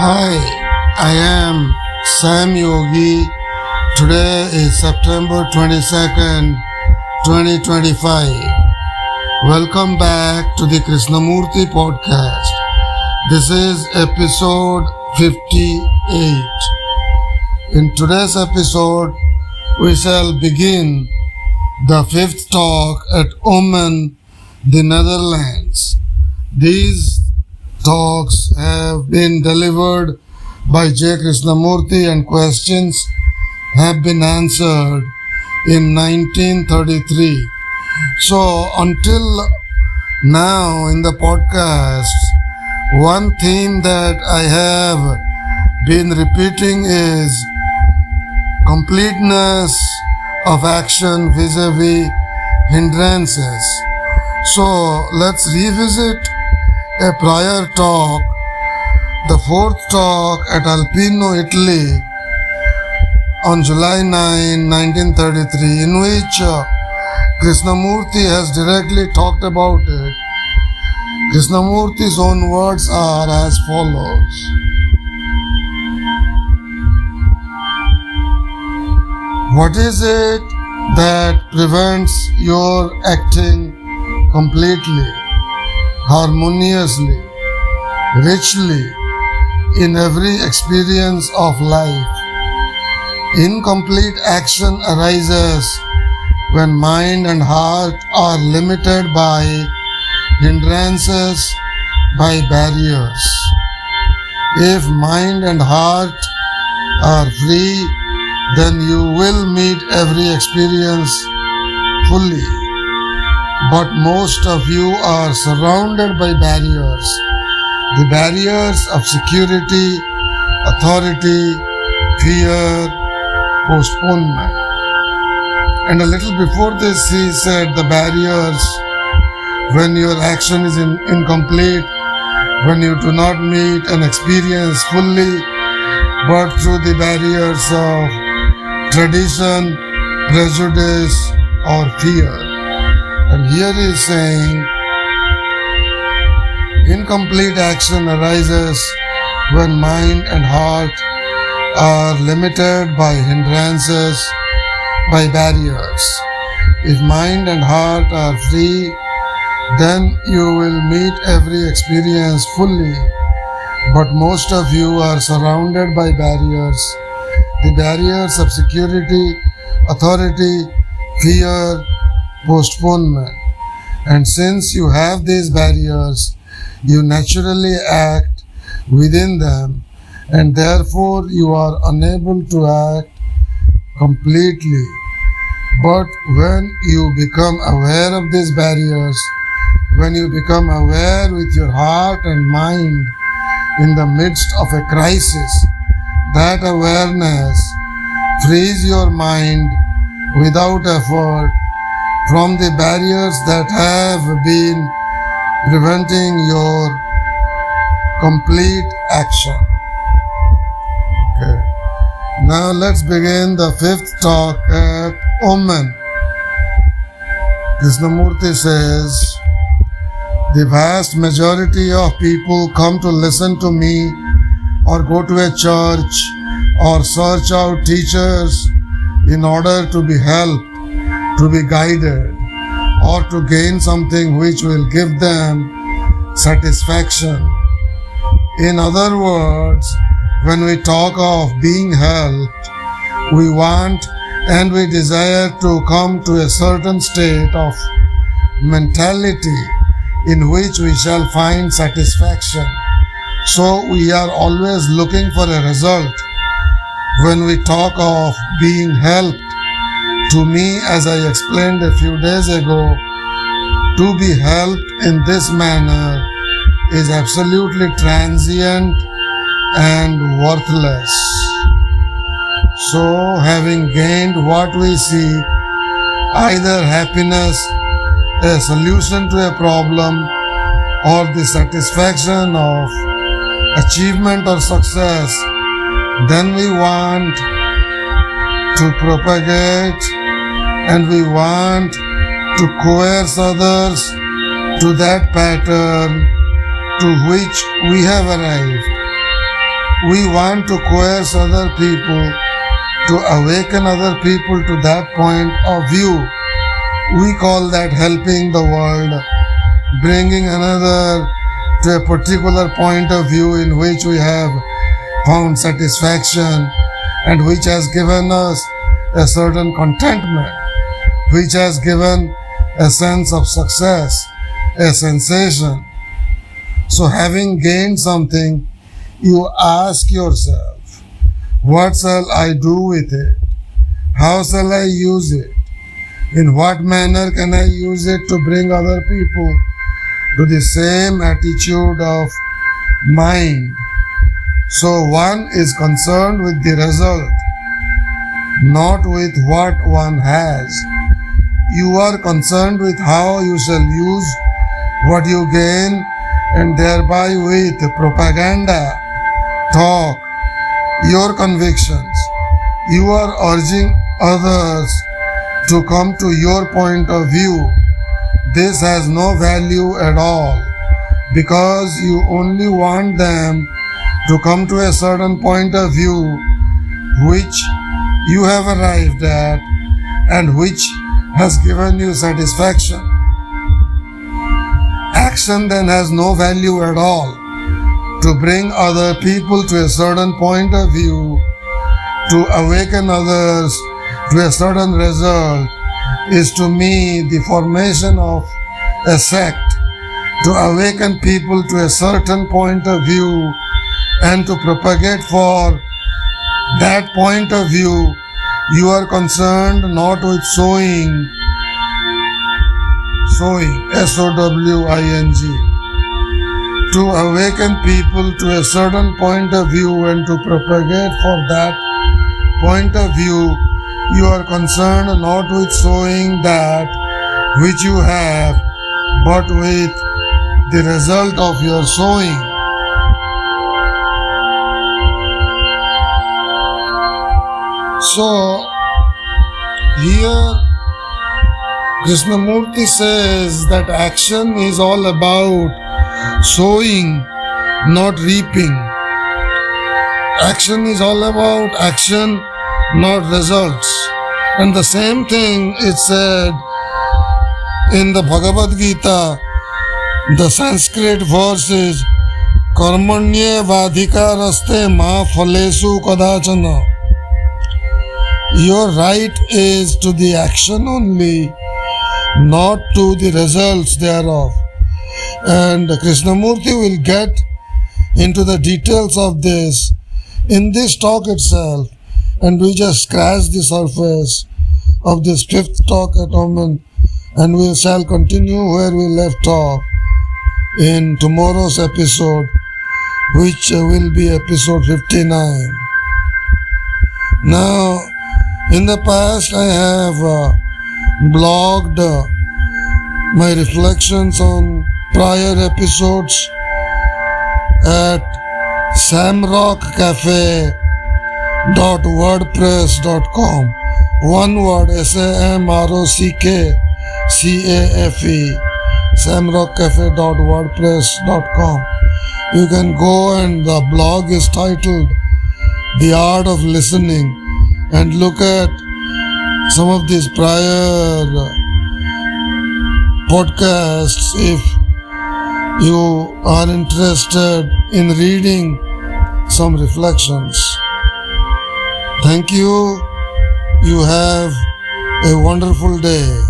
Hi, I am samyogi. Today is September 22nd, 2025. Welcome back to the Krishnamurti podcast. This is episode 58. In today's episode, we shall begin the fifth talk at Oman, the Netherlands. These talks have been delivered by jkrishnamurti and questions have been answered in 1933. So until now in the podcast, one theme that I have been repeating is completeness of action vis-a-vis hindrances. So let's revisit a prior talk, the fourth talk at Alpino, Italy on July 9, 1933, in which Krishnamurti has directly talked about it. Krishnamurti's own words are as follows. What is it that prevents your acting completely, harmoniously, richly in every experience of life? Incomplete action arises when mind and heart are limited by hindrances, by barriers. If mind and heart are free, then you will meet every experience fully. But most of you are surrounded by barriers. The barriers of security, authority, fear, postponement. And a little before this he said the barriers when your action is incomplete, when you do not meet an experience fully, but through the barriers of tradition, prejudice, or fear. And here he is saying, incomplete action arises when mind and heart are limited by hindrances, by barriers. If mind and heart are free, then you will meet every experience fully. But most of you are surrounded by barriers. The barriers of security, authority, fear, postponement. And since you have these barriers, you naturally act within them, and therefore you are unable to act completely. But when you become aware of these barriers, when you become aware with your heart and mind in the midst of a crisis, that awareness frees your mind without effort from the barriers that have been preventing your complete action. Okay. Now let's begin the fifth talk at Oman. Krishnamurti says, the vast majority of people come to listen to me or go to a church or search out teachers in order to be helped, to be guided, or to gain something which will give them satisfaction. In other words, when we talk of being helped, we want and we desire to come to a certain state of mentality in which we shall find satisfaction. So we are always looking for a result. When we talk of being helped, to me, as I explained a few days ago, to be helped in this manner is absolutely transient and worthless. So, having gained what we seek, either happiness, a solution to a problem, or the satisfaction of achievement or success, then we want to propagate and we want to coerce others to that pattern to which we have arrived. We want to coerce other people, to awaken other people to that point of view. We call that helping the world, bringing another to a particular point of view in which we have found satisfaction and which has given us a certain contentment, which has given a sense of success, a sensation. So having gained something, you ask yourself, what shall I do with it? How shall I use it? In what manner can I use it to bring other people to the same attitude of mind? So one is concerned with the result, not with what one has. You are concerned with how you shall use what you gain, and thereby with propaganda, talk, your convictions. You are urging others to come to your point of view. This has no value at all, because you only want them to come to a certain point of view which you have arrived at and which has given you satisfaction. Action then has no value at all. To bring other people to a certain point of view, to awaken others to a certain result, is to me the formation of a sect. To awaken people to a certain point of view and to propagate for that point of view, you are concerned not with sowing, S-O-W-I-N-G. To awaken people to a certain point of view and to propagate for that point of view, you are concerned not with sowing that which you have, but with the result of your sowing. So, here Krishnamurti says that action is all about sowing, not reaping. Action is all about action, not results. And the same thing is said in the Bhagavad Gita. The Sanskrit verse is Karmanye vadhikaraste ma phalesu kadachana. Your right is to the action only, not to the results thereof. And Krishnamurti will get into the details of this in this talk itself, and we just scratch the surface of this fifth talk at moment, and we shall continue where we left off in tomorrow's episode, which will be episode 59. Now, in the past I have blogged my reflections on prior episodes at samrockcafe.wordpress.com. One word, SAMROCKCAFE, samrockcafe.wordpress.com. You can go, and the blog is titled The Art of Listening, and look at some of these prior podcasts if you are interested in reading some reflections. Thank you. You have a wonderful day.